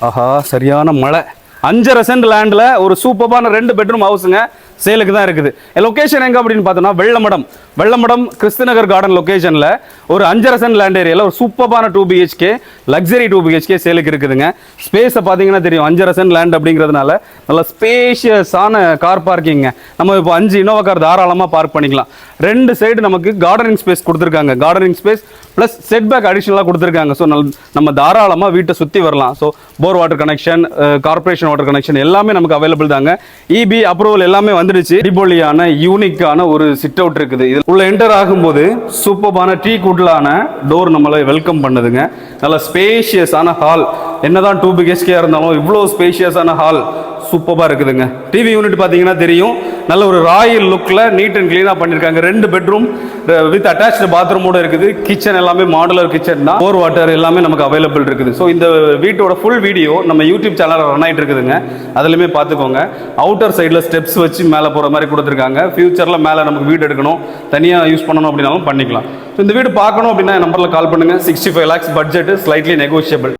ஆஹா, சரியான மழை. 5.5 சென்ட் லேண்டில் ஒரு சூப்பரான 2 பெட்ரூம் ஹவுஸுங்க சேலுக்கு தான் இருக்குது. லொக்கேஷன் எங்கே அப்படின்னு பார்த்தோன்னா வெள்ளமடம் கிறிஸ்துநகர் கார்டன் லொக்கேஷனில் ஒரு 5.5 சென்ட் லேண்ட் ஏரியாவில் ஒரு சூப்பரான 2 BHK லக்ஸரி 2 BHK சேலுக்கு இருக்குதுங்க. ஸ்பேஸை பார்த்தீங்கன்னா தெரியும், 5.5 சென்ட் லேண்ட் அப்படிங்கிறதுனால நல்லா ஸ்பேஷியஸான கார் பார்க்கிங்க. நம்ம இப்போ 5 இனோவா கார் தாராளமாக பார்க் பண்ணிக்கலாம். 2 சைடு நமக்கு கார்டனிங் ஸ்பேஸ் கொடுத்துருக்காங்க. கார்டனிங் ஸ்பேஸ் ப்ளஸ் செட்பேக் அடிஷனலாக கொடுத்துருக்காங்க. ஸோ நம்ம தாராளமாக வீட்டை சுற்றி வரலாம். So bore water connection, corporation water connection எல்லாமே நமக்கு அவைலபிள் தாங்க. EB அப்ரூவல் எல்லாமே வந்துடுச்சு. அடிபொலியான யூனிக்கான ஒரு சிட் அவுட் இருக்குது. இது உள்ள என்டர் ஆகும்போது சூப்பரான டீ குட்லான டோர் நம்மளை வெல்கம் பண்ணுதுங்க. நல்ல ஸ்பேஷியஸான ஹால். என்னதான் 2 BHK இருந்தாலும் இவ்வளோ ஸ்பேஷியஸான ஹால் சூப்பராக இருக்குதுங்க. டிவி யூனிட் பார்த்தீங்கன்னா தெரியும், நல்ல ஒரு ராயல் லுக்கில் நீட் அண்ட் க்ளீனாக பண்ணியிருக்காங்க. 2 பெட்ரூம் வித் அட்டாச்சு பாத்ரூமோட இருக்குது. கிச்சன் எல்லாமே மாடுலர் கிச்சன் தான். போர் வாட்டர் எல்லாமே நமக்கு அவைலபிள் இருக்குது. ஸோ இந்த வீட்டோட ஃபுல் வீடியோ நம்ம யூடியூப் சேனலில் ரன் ஆகிட்டு இருக்குதுங்க. அதுலேயுமே பார்த்துக்கோங்க. அவுட்டர் சைடில் ஸ்டெப்ஸ் வச்சு மேலே போகிற மாதிரி கொடுத்துருக்காங்க. ஃபியூச்சரில் மேலே நமக்கு வீடு எடுக்கணும், தனியாக யூஸ் பண்ணணும் அப்படின்னாலும் பண்ணிக்கலாம். ஸோ இந்த வீடு பார்க்கணும் அப்படின்னா நம்பரில் கால் பண்ணுங்கள். 65 lakhs பட்ஜெட், ஸ்லைட்லி நெகோஷியபிள்.